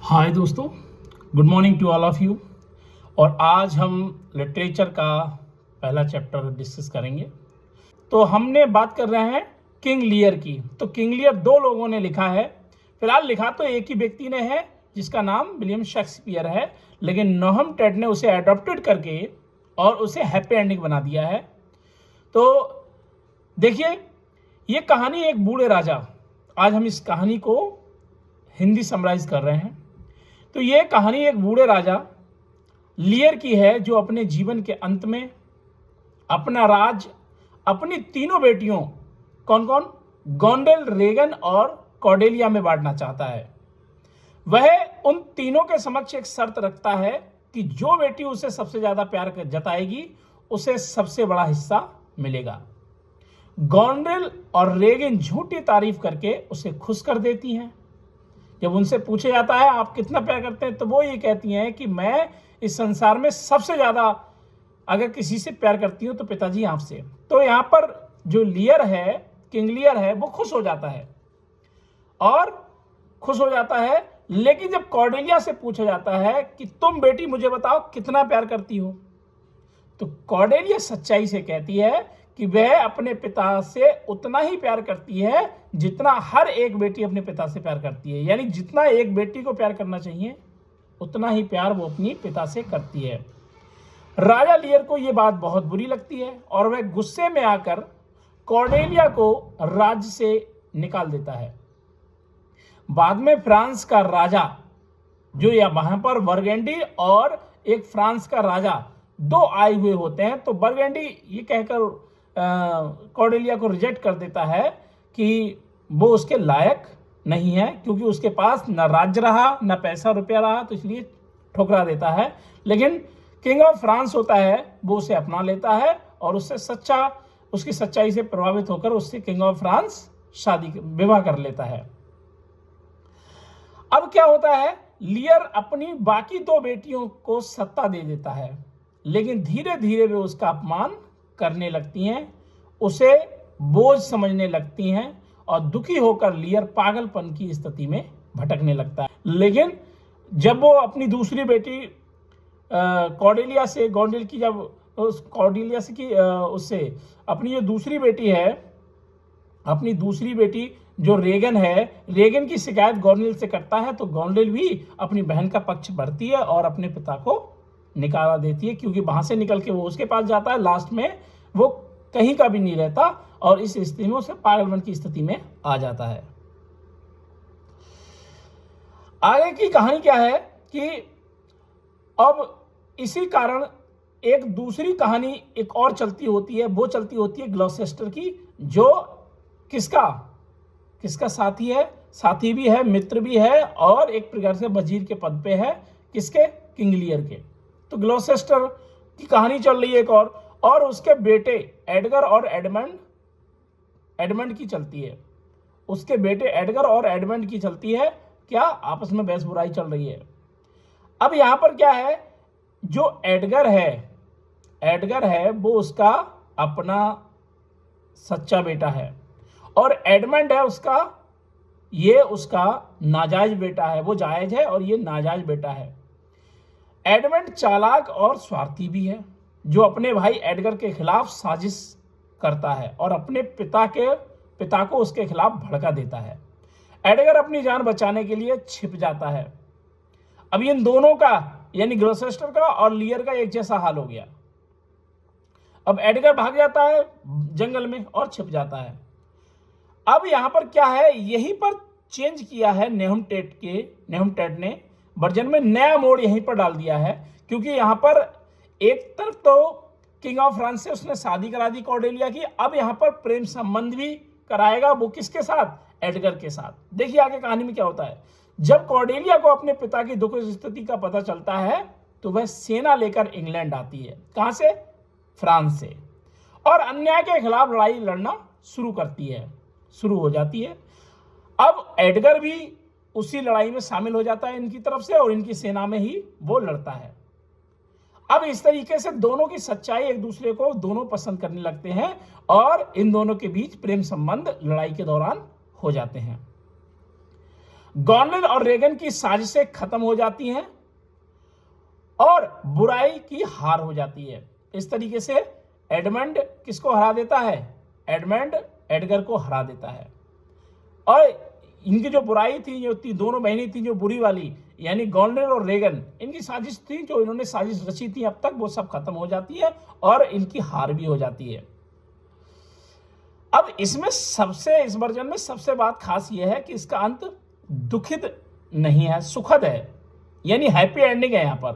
हाय दोस्तों, good morning to all of you. और आज हम लिटरेचर का पहला चैप्टर डिस्कस करेंगे। तो हमने बात कर रहे हैं किंग लियर की। तो किंग लियर दो लोगों ने लिखा है। फिलहाल लिखा तो एक ही व्यक्ति ने है जिसका नाम विलियम शेक्सपियर है, लेकिन नोहम टेड ने उसे अडॉप्टेड करके और उसे हैप्पी एंडिंग बना दिया है। तो देखिए, ये कहानी एक बूढ़े राजा, आज हम इस कहानी को हिंदी समराइज कर रहे हैं। तो ये कहानी एक बूढ़े राजा लियर की है जो अपने जीवन के अंत में अपना राज अपनी तीनों बेटियों कौन कौन गोंडेल, रेगन और कॉर्डेलिया में बांटना चाहता है। वह उन तीनों के समक्ष एक शर्त रखता है कि जो बेटी उसे सबसे ज्यादा प्यार जताएगी उसे सबसे बड़ा हिस्सा मिलेगा। गोंडेल और रेगन झूठी तारीफ करके उसे खुश कर देती हैं। जब उनसे पूछा जाता है आप कितना प्यार करते हैं, तो वो ये कहती हैं कि मैं इस संसार में सबसे ज्यादा अगर किसी से प्यार करती हूं तो पिताजी आपसे। तो यहाँ पर जो लियर है, किंग लियर है, वो खुश हो जाता है और खुश हो जाता है। लेकिन जब कॉर्डेलिया से पूछा जाता है कि तुम बेटी मुझे बताओ कितना प्यार करती हो, तो कॉर्डेलिया सच्चाई से कहती है कि वह अपने पिता से उतना ही प्यार करती है जितना हर एक बेटी अपने पिता से प्यार करती है। यानी जितना एक बेटी को प्यार करना चाहिए उतना ही प्यार वो अपनी पिता से करती है। राजा लियर को यह बात बहुत बुरी लगती है और वह गुस्से में आकर कॉर्डेलिया को राज्य से निकाल देता है। बाद में फ्रांस का राजा, जो वहां पर बरगंडी और एक फ्रांस का राजा दो आए हुए होते हैं, तो बरगंडी ये कहकर कॉर्डेलिया को रिजेक्ट कर देता है कि वो उसके लायक नहीं है, क्योंकि उसके पास न राज्य रहा न पैसा रुपया रहा, तो इसलिए ठुकरा देता है। लेकिन किंग ऑफ फ्रांस होता है, वो उसे अपना लेता है और उसकी सच्चाई से प्रभावित होकर उससे किंग ऑफ फ्रांस विवाह कर लेता है। अब क्या होता है, लियर अपनी बाकी दो बेटियों को सत्ता दे देता है, लेकिन धीरे धीरे वे उसका अपमान करने लगती हैं, उसे बोझ समझने लगती हैं और दुखी होकर लियर पागलपन की स्थिति में भटकने लगता है। लेकिन जब वो अपनी दूसरी बेटी कॉर्डेलिया से गोंडेल की जब कॉर्डेलिया से की उससे अपनी जो दूसरी बेटी है, अपनी दूसरी बेटी जो रेगन है, रेगन की शिकायत गोंडेल से करता है, तो गोंडेल भी अपनी बहन का पक्ष भरती है और अपने पिता को निकाला देती है, क्योंकि वहां से निकल के वो उसके पास जाता है। लास्ट में वो कहीं का भी नहीं रहता और इस स्थिति में उसे पागलपन की स्थिति में आ जाता है। आगे की कहानी क्या है कि अब इसी कारण एक दूसरी कहानी एक और चलती होती है, वो चलती होती है ग्लॉसेस्टर की, जो किसका साथी है, साथी भी है, मित्र भी है और एक प्रकार से वजीर के पद पे है, किसके, किंग लियर के। तो ग्लॉसेस्टर की कहानी चल रही है एक और उसके बेटे एडगर और एडमंड की चलती है। उसके बेटे एडगर और एडमंड की चलती है, क्या आपस में बहस बुराई चल रही है। अब यहां पर क्या है, जो एडगर है वो उसका अपना सच्चा बेटा है और एडमंड है उसका नाजायज बेटा है। वो जायज है और ये नाजायज बेटा है। एडमंड चालाक और स्वार्थी भी है, जो अपने भाई एडगर के खिलाफ साजिश करता है और अपने पिता को उसके खिलाफ भड़का देता है। एडगर अपनी जान बचाने के लिए छिप जाता है। अब इन दोनों का, यानी ग्लॉसेस्टर का और लियर का एक जैसा हाल हो गया। अब एडगर भाग जाता है जंगल में और छिप जाता है। अब यहां पर क्या है, यहीं पर चेंज किया है नोहम टेड ने वर्जन में, नया मोड़ यहीं पर डाल दिया है, क्योंकि यहां पर एक तरफ तो किंग ऑफ फ्रांस से उसने शादी करा दी कॉर्डेलिया की, अब यहां पर प्रेम संबंध भी कराएगा। वो किसके साथ, एडगर के साथ। देखिए आगे कहानी में क्या होता है। जब कॉर्डेलिया को अपने पिता की दुख स्थिति का पता चलता है तो वह सेना लेकर इंग्लैंड आती है। कहां से, फ्रांस से, और अन्याय के खिलाफ लड़ाई लड़ना शुरू हो जाती है। अब एडगर भी उसी लड़ाई में शामिल हो जाता है इनकी तरफ से और इनकी सेना में ही वो लड़ता है। अब इस तरीके से दोनों की सच्चाई एक दूसरे को दोनों पसंद करने लगते हैं और इन दोनों के बीच प्रेम संबंध लड़ाई के दौरान हो जाते हैं। गॉर्नल और रेगन की साजिशें खत्म हो जाती हैं और बुराई की हार हो जाती है। इस तरीके से एडमंड किसको हरा देता है? एडमंड एडगर को हरा देता है। और इनकी जो बुराई थी, जो दोनों बहनें थी जो बुरी वाली, यानी गॉर्नल और रेगन, इनकी साजिश थी, जो इन्होंने साजिश रची थी अब तक, वो सब खत्म हो जाती है और इनकी हार भी हो जाती है। अब इसमें इस वर्जन में सबसे बात खास यह है कि इसका अंत दुखित नहीं है, सुखद है, यानी हैप्पी एंडिंग है यहाँ पर,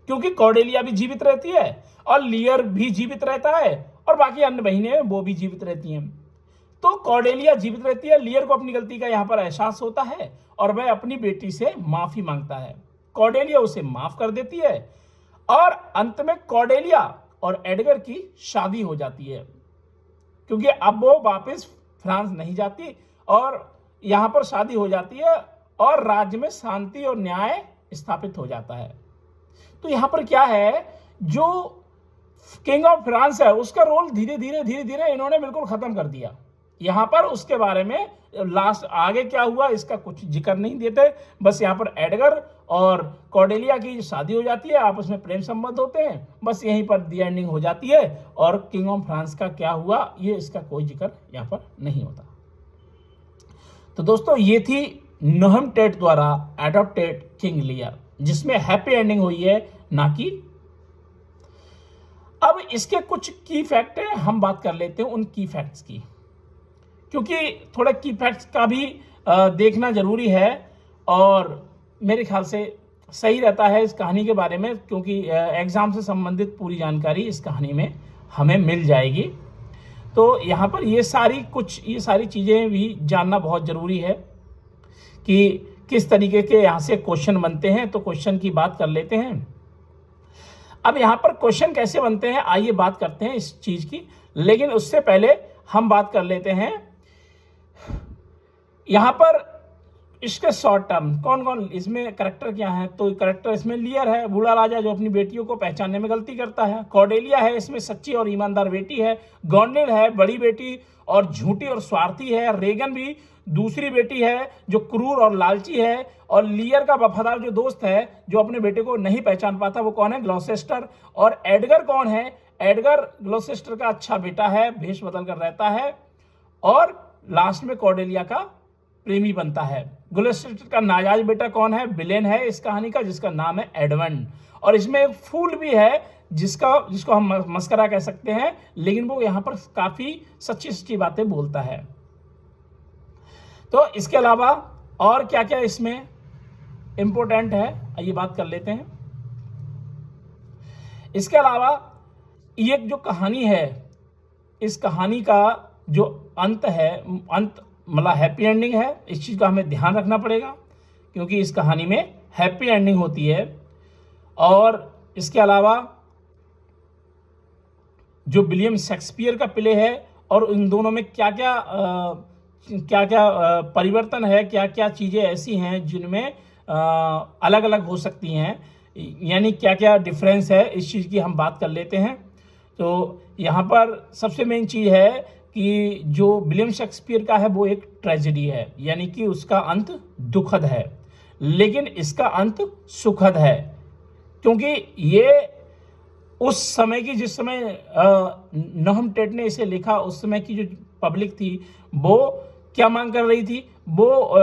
क्योंकि कॉर्डेलिया भी जीवित रहती है और लियर भी जीवित रहता है और बाकी अन्य बहनें वो भी जीवित रहती हैं। तो कॉर्डेलिया जीवित रहती है, लियर को अपनी गलती का यहाँ पर एहसास होता है और वह अपनी बेटी से माफी मांगता है। कॉर्डेलिया उसे माफ कर देती है और अंत में कॉर्डेलिया और एडगर की शादी हो जाती है, क्योंकि अब वो वापस फ्रांस नहीं जाती और यहाँ पर शादी हो जाती है और राज्य में शांति और न्याय स्थापित हो जाता है। तो यहाँ पर क्या है, जो किंग ऑफ फ्रांस है उसका रोल धीरे धीरे इन्होंने बिल्कुल खत्म कर दिया। यहाँ पर उसके बारे में लास्ट आगे क्या हुआ इसका कुछ जिक्र नहीं देते, बस यहाँ पर एडगर और कॉर्डेलिया की शादी हो जाती है, आपस में प्रेम संबंध होते हैं, बस यहीं पर दी एंडिंग हो जाती है और किंग ऑफ फ्रांस का क्या हुआ ये इसका कोई जिक्र यहाँ पर नहीं होता। तो दोस्तों ये थी नोहम टेट द्वारा एडॉप्टेड किंग लियर, जिसमें हैप्पी एंडिंग हुई है, ना कि। अब इसके कुछ की फैक्ट है, हम बात कर लेते हैं उन की फैक्ट्स की, क्योंकि थोड़ा की फैक्ट्स का भी देखना जरूरी है और मेरे ख्याल से सही रहता है इस कहानी के बारे में, क्योंकि एग्जाम से संबंधित पूरी जानकारी इस कहानी में हमें मिल जाएगी। तो यहाँ पर ये सारी चीज़ें भी जानना बहुत ज़रूरी है कि किस तरीके के यहाँ से क्वेश्चन बनते हैं। तो क्वेश्चन की बात कर लेते हैं। अब यहाँ पर क्वेश्चन कैसे बनते हैं आइए बात करते हैं इस चीज़ की, लेकिन उससे पहले हम बात कर लेते हैं यहाँ पर इसके शॉर्ट टर्म कौन कौन इसमें करेक्टर क्या है। तो करेक्टर इसमें लियर है, बूढ़ा राजा जो अपनी बेटियों को पहचानने में गलती करता है। कॉर्डेलिया है, इसमें सच्ची और ईमानदार बेटी है। गॉर्नेल है, बड़ी बेटी और झूठी और स्वार्थी है। रेगन भी दूसरी बेटी है जो क्रूर और लालची है। और लियर का वफादार जो दोस्त है जो अपने बेटे को नहीं पहचान पाता, वो कौन है? ग्लॉसेस्टर। और एडगर कौन है? एडगर ग्लॉसेस्टर का अच्छा बेटा है, भेष बदल कर रहता है और लास्ट में कॉर्डेलिया का प्रेमी बनता है। ग्लॉसेस्टर का नाजायज बेटा कौन है? विलेन है इस कहानी का, जिसका नाम है एडमंड। और इसमें एक फूल भी है जिसको हम मस्करा कह सकते हैं, लेकिन वो यहाँ पर काफी सच्ची बातें बोलता है। तो इसके अलावा और क्या क्या इसमें इंपॉर्टेंट है आइए बात कर लेते हैं। इसके अलावा ये जो कहानी है, इस कहानी का जो अंत है, अंत मतलब हैप्पी एंडिंग है, इस चीज़ का हमें ध्यान रखना पड़ेगा, क्योंकि इस कहानी में हैप्पी एंडिंग होती है। और इसके अलावा जो विलियम शेक्सपियर का प्ले है और इन दोनों में क्या क्या परिवर्तन है, क्या क्या चीज़ें ऐसी हैं जिनमें अलग अलग हो सकती हैं, यानी क्या क्या डिफरेंस है, इस चीज़ की हम बात कर लेते हैं। तो यहाँ पर सबसे मेन चीज़ है कि जो विलियम शेक्सपियर का है वो एक ट्रेजेडी है, यानी कि उसका अंत दुखद है, लेकिन इसका अंत सुखद है, क्योंकि ये उस समय की, जिस समय नोहम टेट ने इसे लिखा, उस समय की जो पब्लिक थी वो क्या मांग कर रही थी? वो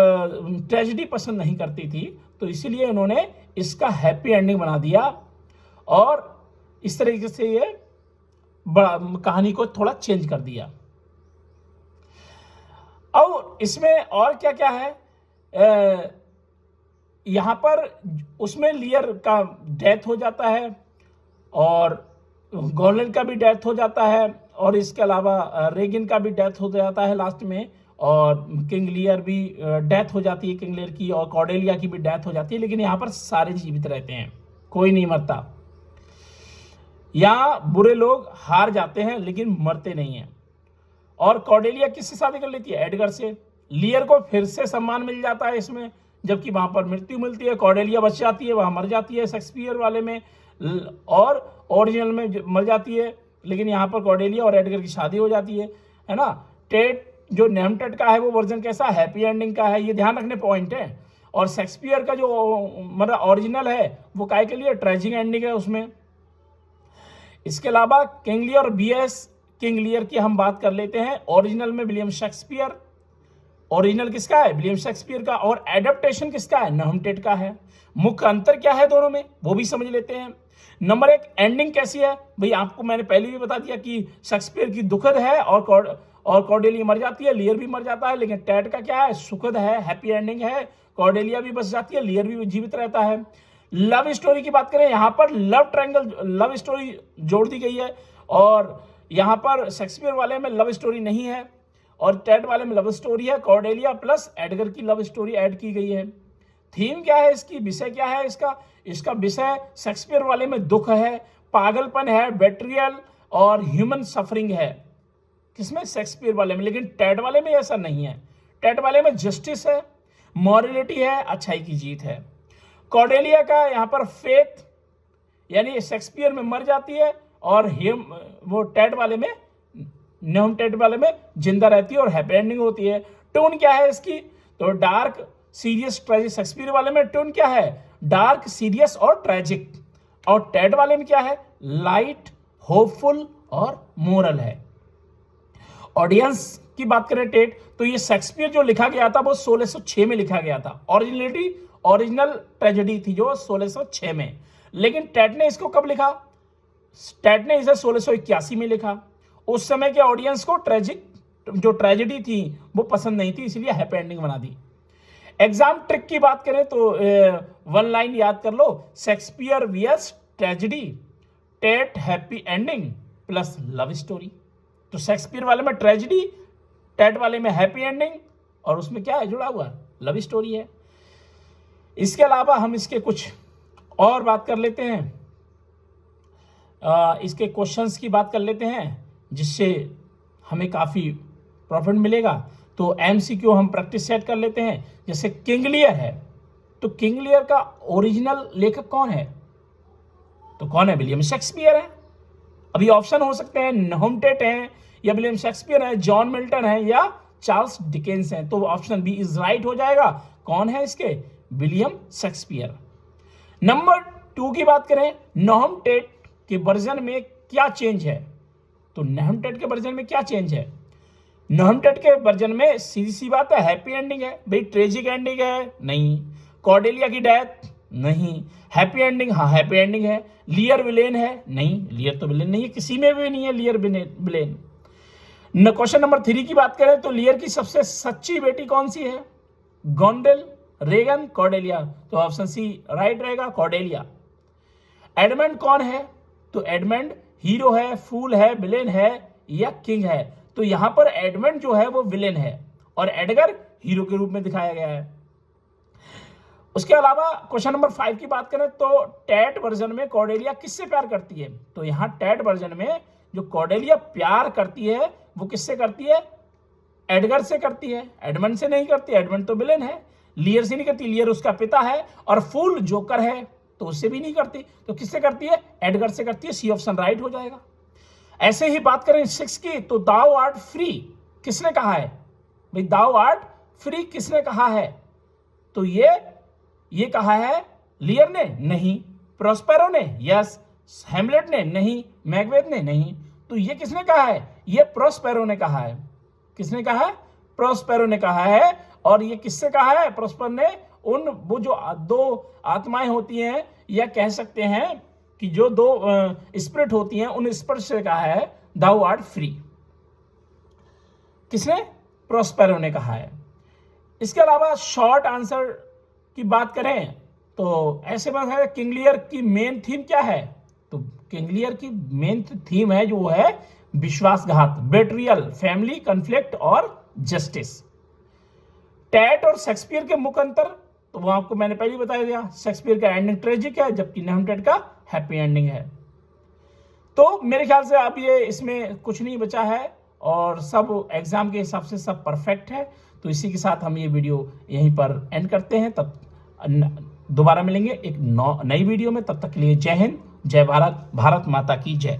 ट्रेजेडी पसंद नहीं करती थी, तो इसीलिए उन्होंने इसका हैप्पी एंडिंग बना दिया और इस तरीके से ये कहानी को थोड़ा चेंज कर दिया। और इसमें और क्या क्या है, यहाँ पर उसमें लियर का डेथ हो जाता है और गॉर्नेल का भी डेथ हो जाता है और इसके अलावा रेगिन का भी डेथ हो जाता है लास्ट में, और किंग लियर भी डेथ हो जाती है किंग लियर की, और कॉर्डेलिया की भी डेथ हो जाती है। लेकिन यहाँ पर सारे जीवित रहते हैं, कोई नहीं मरता। यहाँ बुरे लोग हार जाते हैं लेकिन मरते नहीं हैं। और कॉर्डेलिया किससे शादी कर लेती है? एडगर से। लियर को फिर से सम्मान मिल जाता है इसमें, जबकि वहां पर मृत्यु मिलती है। कॉर्डेलिया बच जाती है, वहां मर जाती है शेक्सपियर वाले में, और ओरिजिनल में मर जाती है, लेकिन यहाँ पर कॉर्डेलिया और एडगर की शादी हो जाती है ना। टेट जो नेम टेट का है वो वर्जन कैसा? हैप्पी एंडिंग का है, ये ध्यान रखने पॉइंट है। और शेक्सपियर का जो मतलब ओरिजिनल है वो काय के लिए ट्रेजिक एंडिंग है उसमें। इसके अलावा किंग लियर और बीएस किंग लियर की हम बात कर लेते हैं। ओरिजिनल में विलियम शेक्सपियर, ओरिजिनल किसका है? विलियम शेक्सपियर का। और एडेप्टेशन किसका है? नहम टेट का है। मुख्य अंतर क्या है दोनों में वो भी समझ लेते हैं। नंबर एक, एंडिंग कैसी है भाई? आपको मैंने पहले भी बता दिया कि शेक्सपियर की दुखद है और कॉर्डेलिया मर जाती है, लियर भी मर जाता है। लेकिन टेट का क्या है? सुखद है, हैप्पी एंडिंग है, कॉर्डेलिया भी बच जाती है, लियर भी जीवित रहता है। लव स्टोरी की बात करें, यहाँ पर लव ट्रायंगल लव स्टोरी जोड़ दी गई है और यहाँ पर शेक्सपियर वाले में लव स्टोरी नहीं है और टेट वाले में लव स्टोरी है। कॉर्डेलिया प्लस एडगर की लव स्टोरी ऐड की गई है। थीम क्या है इसकी? विषय क्या है इसका विषय शेक्सपियर वाले में दुख है, पागलपन है, बेट्रियल और ह्यूमन सफरिंग है। किसमें? शेक्सपियर वाले में। लेकिन टेट वाले में ऐसा नहीं है। टेट वाले में जस्टिस है, मॉरलिटी है, अच्छाई की जीत है। कॉर्डेलिया का यहाँ पर फेथ यानी शेक्सपियर में मर जाती है और वो टेट वाले में नहम टेट वाले में जिंदा रहती है और हैप्पी एंडिंग होती है। टोन क्या है इसकी? तो डार्क, सीरियस, ट्रेजिक। शेक्सपियर वाले में टोन क्या है? डार्क, सीरियस और ट्रेजिक। और टेट वाले में क्या है? लाइट, होपफुल और मोरल है। ऑडियंस की बात करें टेट, तो ये शेक्सपियर जो लिखा गया था वो 1606 में लिखा गया था। ओरिजिनल ट्रेजेडी थी जो 1606 में। लेकिन टेट ने इसको कब लिखा? टेट ने इसे 1681 में लिखा। उस समय के ऑडियंस को जो ट्रेजेडी थी वो पसंद नहीं थी, इसलिए हैप्पी एंडिंग बना दी। एग्जाम ट्रिक की बात करें तो वन लाइन याद कर लो, Shakespeare V S tragedy, Tate happy ending plus love story. तो शेक्सपियर वाले में ट्रेजेडी, टेट वाले में हैप्पी एंडिंग और उसमें क्या है जुड़ा हुआ? लव स्टोरी है। इसके अलावा हम इसके कुछ और बात कर लेते हैं, इसके क्वेश्चंस की बात कर लेते हैं जिससे हमें काफ़ी प्रॉफिट मिलेगा। तो एमसीक्यू हम प्रैक्टिस सेट कर लेते हैं। जैसे किंग लियर है तो किंग लियर का ओरिजिनल लेखक कौन है? तो कौन है? विलियम शेक्सपियर है। अभी ऑप्शन हो सकते हैं नहम टेट है या विलियम शेक्सपियर है, जॉन मिल्टन है या चार्ल्स डिकेंस है। तो ऑप्शन बी इज राइट हो जाएगा। कौन है इसके? William Shakespeare. नंबर 2 की बात करें, नहम टेट के वर्जन में क्या चेंज है? तो नहम टेट के वर्जन में क्या चेंज है? नहम टेट के वर्जन में सीधी सी बात है हैप्पी एंडिंग है भाई। ट्रेजिक एंडिंग है? नहीं। कॉर्डेलिया की डेथ? नहीं। Happy ending? हाँ हैप्पी एंडिंग है। लियर विलेन है? नहीं, लियर तो विलेन नहीं है, किसी में भी नहीं है लियर विलेन। क्वेश्चन नंबर 3 की बात करें तो लियर की सबसे सच्ची बेटी कौन सी है? Goneril, Regan, Cordelia. तो ऑप्शन सी राइट रहेगा, कॉर्डेलिया। एडमंड कौन है? तो एडमंड हीरो है, फूल है, विलेन है या किंग है? तो यहां पर एडमंड जो है वो विलेन है और एडगर हीरो के रूप में दिखाया गया है। उसके अलावा क्वेश्चन नंबर 5 की बात करें तो टेट वर्जन में कॉर्डेलिया किससे प्यार करती है? तो यहां टेट वर्जन में जो कॉर्डेलिया प्यार करती है वो किससे करती है? एडगर से करती है, एडमंड से नहीं करती। एडमंड तो विलेन है। लियर से नहीं करती, लियर उसका पिता है। और फूल जोकर है तो उससे भी नहीं करती। तो किससे करती है? एडगर से करती है। सी ऑप्शन राइट हो जाएगा। ऐसे ही बात करें 6 की तो दाउ आर्ट फ्री किसने कहा है? भाई दाउ आर्ट फ्री किसने कहा है? तो ये कहा है लियर ने? नहीं। प्रोस्पेरो ने? यस। हैमलेट ने? नहीं। मैकबेथ ने? नहीं। तो ये किसने कहा है? ये प्रोस्पेरो ने कहा है। किसने कहा है? प्रोस्पेरो ने कहा है। और ये किससे कहा है? प्रोस्पेरो ने वो जो 2 आत्माएं होती हैं या कह सकते हैं कि जो 2 स्पिरिट होती हैं उन स्पिरिट से कहा है दाउ आर्ट फ्री। किसने? प्रोस्पेरो ने कहा है। इसके अलावा शॉर्ट आंसर की बात करें तो ऐसे बात है किंग लियर की मेन थीम क्या है? तो किंग लियर की मेन थीम है जो है विश्वासघात, बेट्रियल, फैमिली कॉन्फ्लिक्ट और जस्टिस। टेट और शेक्सपियर के मुख्य अंतर तो वो आपको मैंने पहले बताया दिया। शेक्सपियर का एंडिंग ट्रेजिक है जबकि नहम टेट का हैप्पी एंडिंग है। तो मेरे ख्याल से अब ये इसमें कुछ नहीं बचा है और सब एग्जाम के हिसाब से सब परफेक्ट है। तो इसी के साथ हम ये वीडियो यहीं पर एंड करते हैं। तब दोबारा मिलेंगे एक नई वीडियो में। तब तक के लिए जय हिंद, जय भारत, भारत माता की जय।